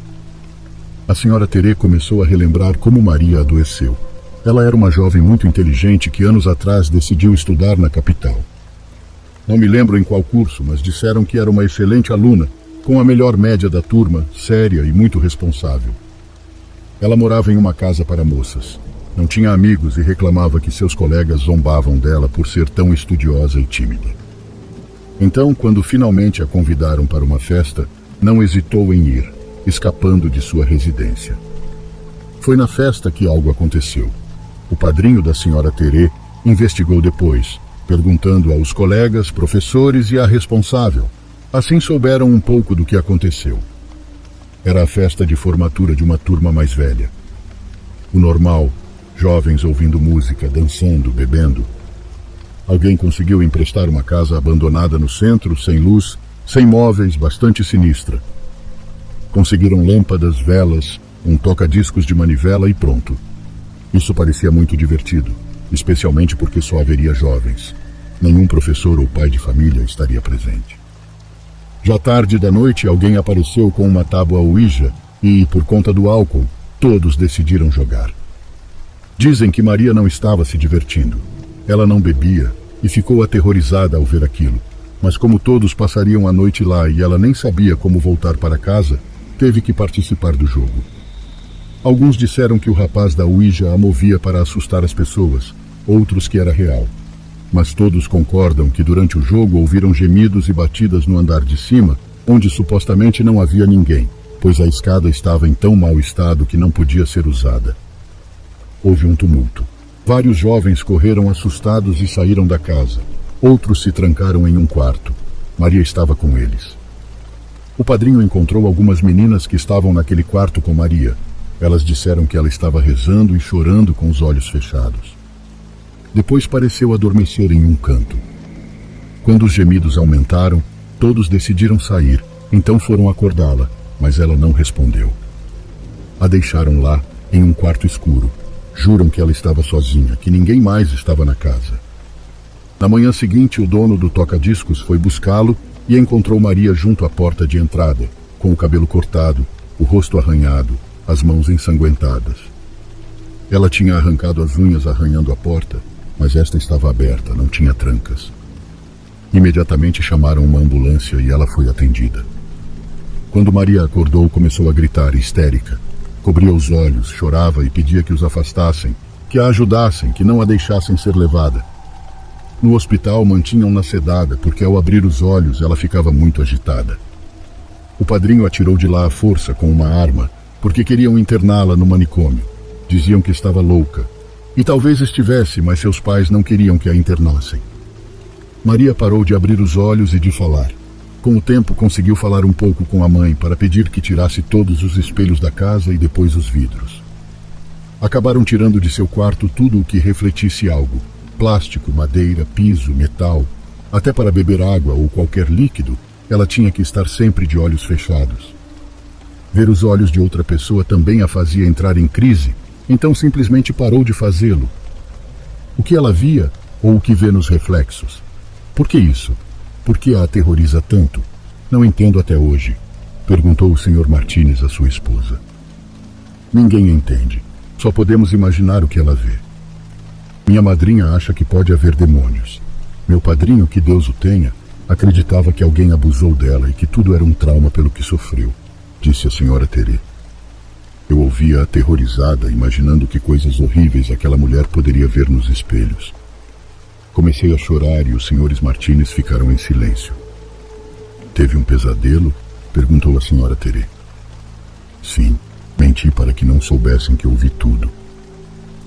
A senhora Terê começou a relembrar como Maria adoeceu. Ela era uma jovem muito inteligente que anos atrás decidiu estudar na capital. Não me lembro em qual curso, mas disseram que era uma excelente aluna, com a melhor média da turma, séria e muito responsável. Ela morava em uma casa para moças. Não tinha amigos e reclamava que seus colegas zombavam dela por ser tão estudiosa e tímida. Então, quando finalmente a convidaram para uma festa, não hesitou em ir, escapando de sua residência. Foi na festa que algo aconteceu. O padrinho da senhora Terê investigou depois, perguntando aos colegas, professores e à responsável. Assim souberam um pouco do que aconteceu. Era a festa de formatura de uma turma mais velha. O normal, jovens ouvindo música, dançando, bebendo. Alguém conseguiu emprestar uma casa abandonada no centro, sem luz, sem móveis, bastante sinistra. Conseguiram lâmpadas, velas, um toca-discos de manivela e pronto. Isso parecia muito divertido, especialmente porque só haveria jovens. Nenhum professor ou pai de família estaria presente. Já tarde da noite, alguém apareceu com uma tábua Ouija e, por conta do álcool, todos decidiram jogar. Dizem que Maria não estava se divertindo. Ela não bebia e ficou aterrorizada ao ver aquilo. Mas como todos passariam a noite lá e ela nem sabia como voltar para casa, teve que participar do jogo. Alguns disseram que o rapaz da Ouija a movia para assustar as pessoas, outros que era real. Mas todos concordam que durante o jogo ouviram gemidos e batidas no andar de cima, onde supostamente não havia ninguém, pois a escada estava em tão mau estado que não podia ser usada. Houve um tumulto. Vários jovens correram assustados e saíram da casa. Outros se trancaram em um quarto. Maria estava com eles. O padrinho encontrou algumas meninas que estavam naquele quarto com Maria. Elas disseram que ela estava rezando e chorando com os olhos fechados. Depois pareceu adormecer em um canto. Quando os gemidos aumentaram, todos decidiram sair, então foram acordá-la, mas ela não respondeu. A deixaram lá, em um quarto escuro. Juram que ela estava sozinha, que ninguém mais estava na casa. Na manhã seguinte, o dono do toca-discos foi buscá-lo e encontrou Maria junto à porta de entrada, com o cabelo cortado, o rosto arranhado, as mãos ensanguentadas. Ela tinha arrancado as unhas arranhando a porta mas esta estava aberta, não tinha trancas. Imediatamente chamaram uma ambulância e ela foi atendida. Quando Maria acordou, começou a gritar, histérica. Cobria os olhos, chorava e pedia que os afastassem, que a ajudassem, que não a deixassem ser levada. No hospital mantinham-na sedada, porque ao abrir os olhos ela ficava muito agitada. O padrinho a tirou de lá à força com uma arma, porque queriam interná-la no manicômio. Diziam que estava louca. E talvez estivesse, mas seus pais não queriam que a internassem. Maria parou de abrir os olhos e de falar. Com o tempo conseguiu falar um pouco com a mãe para pedir que tirasse todos os espelhos da casa e depois os vidros. Acabaram tirando de seu quarto tudo o que refletisse algo. Plástico, madeira, piso, metal. Até para beber água ou qualquer líquido, ela tinha que estar sempre de olhos fechados. Ver os olhos de outra pessoa também a fazia entrar em crise, então simplesmente parou de fazê-lo. O que ela via ou o que vê nos reflexos? Por que isso? Por que a aterroriza tanto? Não entendo até hoje, perguntou o Sr. Martínez à sua esposa. Ninguém entende. Só podemos imaginar o que ela vê. Minha madrinha acha que pode haver demônios. Meu padrinho, que Deus o tenha, acreditava que alguém abusou dela e que tudo era um trauma pelo que sofreu, disse a Sra. Terê. Eu ouvia aterrorizada, imaginando que coisas horríveis aquela mulher poderia ver nos espelhos. Comecei a chorar e os Srs. Martínez ficaram em silêncio. Teve um pesadelo? Perguntou a Sra. Terê. Sim, menti para que não soubessem que ouvi tudo.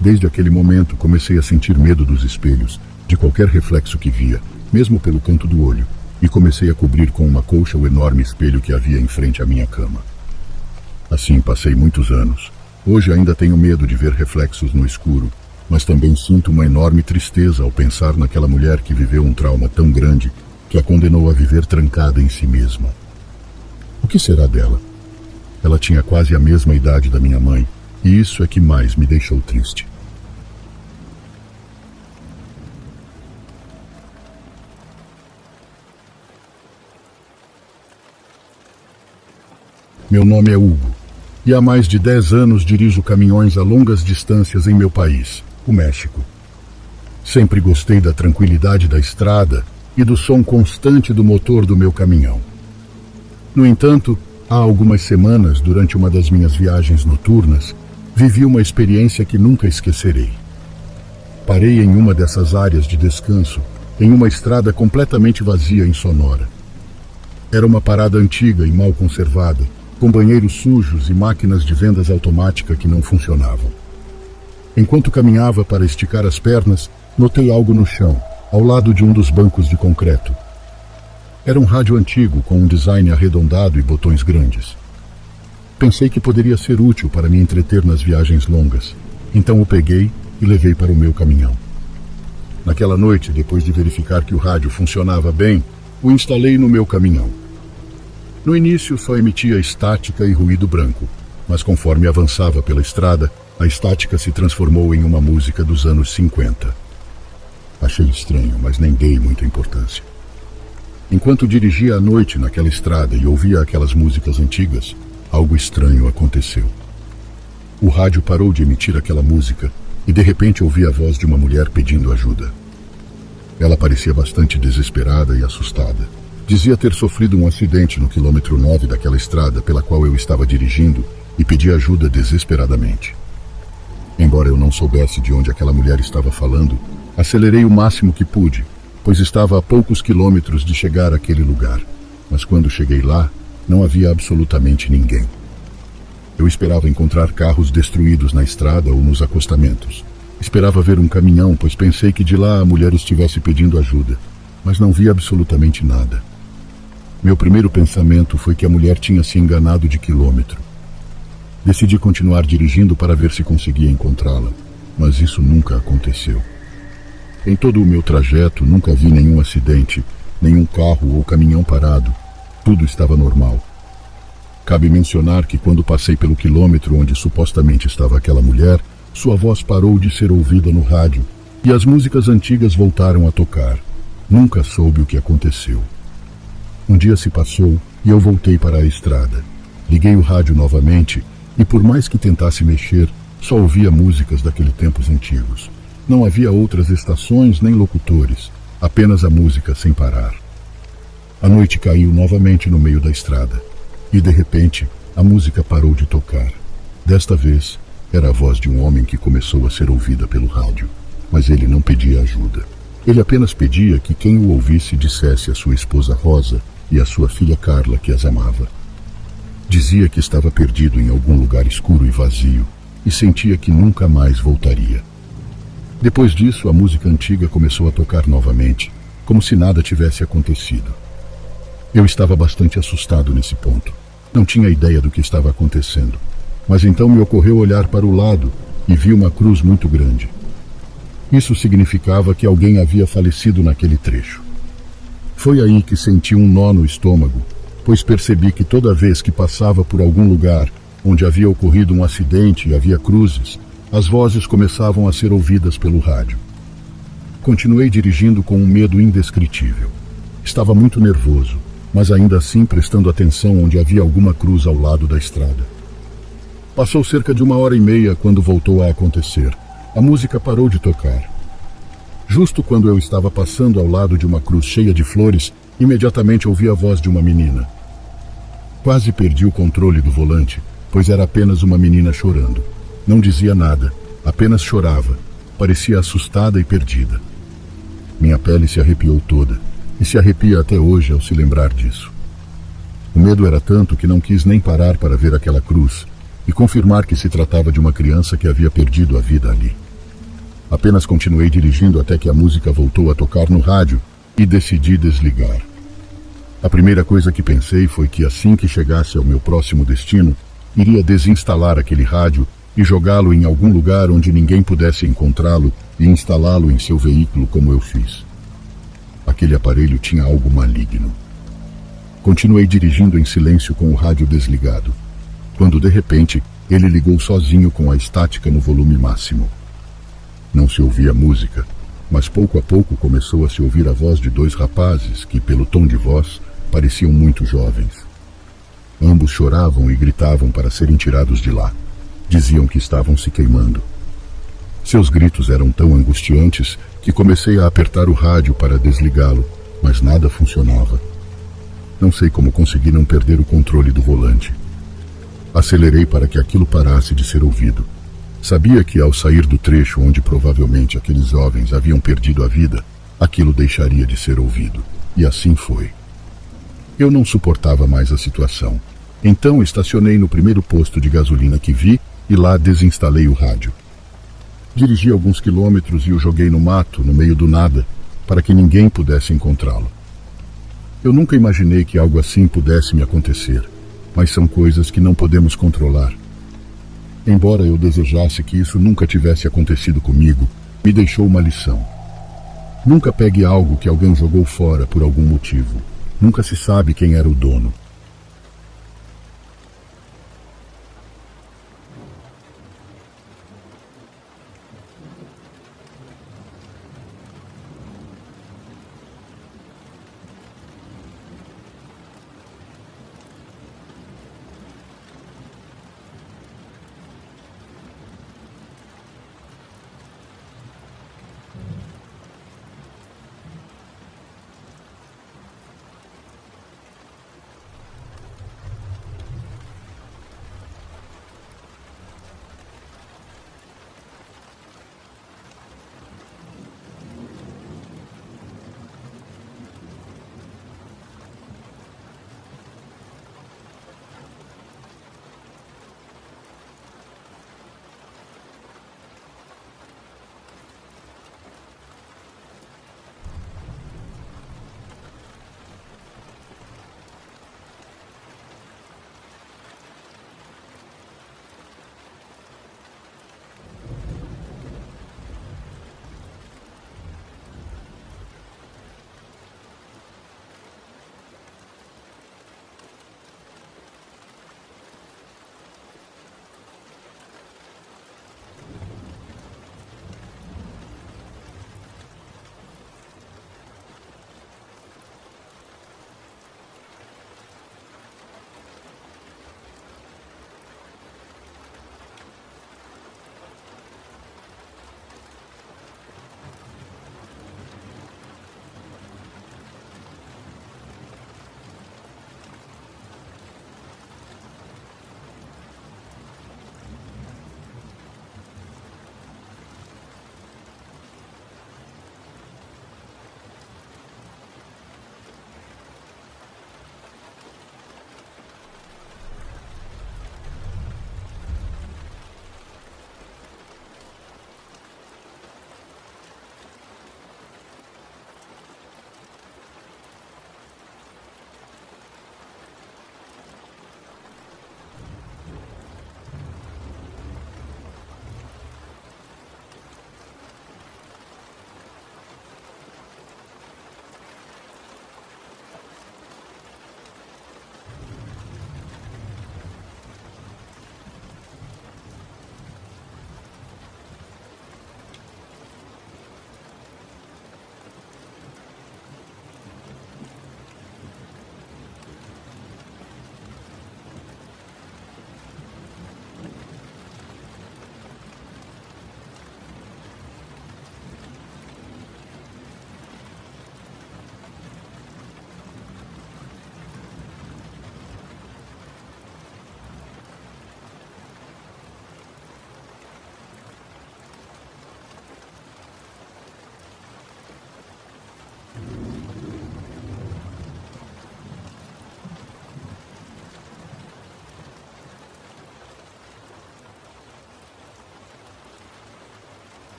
Desde aquele momento comecei a sentir medo dos espelhos, de qualquer reflexo que via, mesmo pelo canto do olho, e comecei a cobrir com uma colcha o enorme espelho que havia em frente à minha cama. Assim passei muitos anos. Hoje ainda tenho medo de ver reflexos no escuro, mas também sinto uma enorme tristeza ao pensar naquela mulher que viveu um trauma tão grande que a condenou a viver trancada em si mesma. O que será dela? Ela tinha quase a mesma idade da minha mãe, e isso é que mais me deixou triste. Meu nome é Hugo, e há mais de 10 anos dirijo caminhões a longas distâncias em meu país, o México. Sempre gostei da tranquilidade da estrada e do som constante do motor do meu caminhão. No entanto, há algumas semanas, durante uma das minhas viagens noturnas, vivi uma experiência que nunca esquecerei. Parei em uma dessas áreas de descanso, em uma estrada completamente vazia e sonora. Era uma parada antiga e mal conservada, com banheiros sujos e máquinas de vendas automática que não funcionavam. Enquanto caminhava para esticar as pernas, notei algo no chão, ao lado de um dos bancos de concreto. Era um rádio antigo com um design arredondado e botões grandes. Pensei que poderia ser útil para me entreter nas viagens longas, então o peguei e levei para o meu caminhão. Naquela noite, depois de verificar que o rádio funcionava bem, o instalei no meu caminhão. No início só emitia estática e ruído branco, mas conforme avançava pela estrada, a estática se transformou em uma música dos anos 50. Achei estranho, mas nem dei muita importância. Enquanto dirigia à noite naquela estrada e ouvia aquelas músicas antigas, algo estranho aconteceu. O rádio parou de emitir aquela música e de repente ouvi a voz de uma mulher pedindo ajuda. Ela parecia bastante desesperada e assustada. Dizia ter sofrido um acidente no quilômetro 9 daquela estrada pela qual eu estava dirigindo e pedia ajuda desesperadamente. Embora eu não soubesse de onde aquela mulher estava falando, acelerei o máximo que pude, pois estava a poucos quilômetros de chegar àquele lugar. Mas quando cheguei lá, não havia absolutamente ninguém. Eu esperava encontrar carros destruídos na estrada ou nos acostamentos. Esperava ver um caminhão, pois pensei que de lá a mulher estivesse pedindo ajuda, mas não vi absolutamente nada. Meu primeiro pensamento foi que a mulher tinha se enganado de quilômetro. Decidi continuar dirigindo para ver se conseguia encontrá-la, mas isso nunca aconteceu. Em todo o meu trajeto, nunca vi nenhum acidente, nenhum carro ou caminhão parado. Tudo estava normal. Cabe mencionar que quando passei pelo quilômetro onde supostamente estava aquela mulher, sua voz parou de ser ouvida no rádio e as músicas antigas voltaram a tocar. Nunca soube o que aconteceu. Um dia se passou e eu voltei para a estrada. Liguei o rádio novamente e, por mais que tentasse mexer, só ouvia músicas daqueles tempos antigos. Não havia outras estações nem locutores, apenas a música sem parar. A noite caiu novamente no meio da estrada, e de repente a música parou de tocar. Desta vez, era a voz de um homem que começou a ser ouvida pelo rádio, mas ele não pedia ajuda. Ele apenas pedia que quem o ouvisse dissesse à sua esposa Rosa e à sua filha Carla que as amava. Dizia que estava perdido em algum lugar escuro e vazio e sentia que nunca mais voltaria. Depois disso, a música antiga começou a tocar novamente, como se nada tivesse acontecido. Eu estava bastante assustado nesse ponto. Não tinha ideia do que estava acontecendo, mas então me ocorreu olhar para o lado e vi uma cruz muito grande. Isso significava que alguém havia falecido naquele trecho. Foi aí que senti um nó no estômago, pois percebi que toda vez que passava por algum lugar onde havia ocorrido um acidente e havia cruzes, as vozes começavam a ser ouvidas pelo rádio. Continuei dirigindo com um medo indescritível. Estava muito nervoso, mas ainda assim prestando atenção onde havia alguma cruz ao lado da estrada. Passou cerca de 1h30 quando voltou a acontecer. A música parou de tocar. Justo quando eu estava passando ao lado de uma cruz cheia de flores, imediatamente ouvi a voz de uma menina. Quase perdi o controle do volante, pois era apenas uma menina chorando. Não dizia nada, apenas chorava. Parecia assustada e perdida. Minha pele se arrepiou toda, e se arrepia até hoje ao se lembrar disso. O medo era tanto que não quis nem parar para ver aquela cruz e confirmar que se tratava de uma criança que havia perdido a vida ali. Apenas continuei dirigindo até que a música voltou a tocar no rádio e decidi desligar. A primeira coisa que pensei foi que assim que chegasse ao meu próximo destino, iria desinstalar aquele rádio e jogá-lo em algum lugar onde ninguém pudesse encontrá-lo e instalá-lo em seu veículo como eu fiz. Aquele aparelho tinha algo maligno. Continuei dirigindo em silêncio com o rádio desligado, quando de repente ele ligou sozinho com a estática no volume máximo. Não se ouvia música, mas pouco a pouco começou a se ouvir a voz de dois rapazes que, pelo tom de voz, pareciam muito jovens. Ambos choravam e gritavam para serem tirados de lá. Diziam que estavam se queimando. Seus gritos eram tão angustiantes que comecei a apertar o rádio para desligá-lo, mas nada funcionava. Não sei como consegui não perder o controle do volante. Acelerei para que aquilo parasse de ser ouvido. Sabia que ao sair do trecho onde provavelmente aqueles jovens haviam perdido a vida, aquilo deixaria de ser ouvido. E assim foi. Eu não suportava mais a situação. Então estacionei no primeiro posto de gasolina que vi e lá desinstalei o rádio. Dirigi alguns quilômetros e o joguei no mato, no meio do nada, para que ninguém pudesse encontrá-lo. Eu nunca imaginei que algo assim pudesse me acontecer, mas são coisas que não podemos controlar. Embora eu desejasse que isso nunca tivesse acontecido comigo, me deixou uma lição. Nunca pegue algo que alguém jogou fora por algum motivo. Nunca se sabe quem era o dono.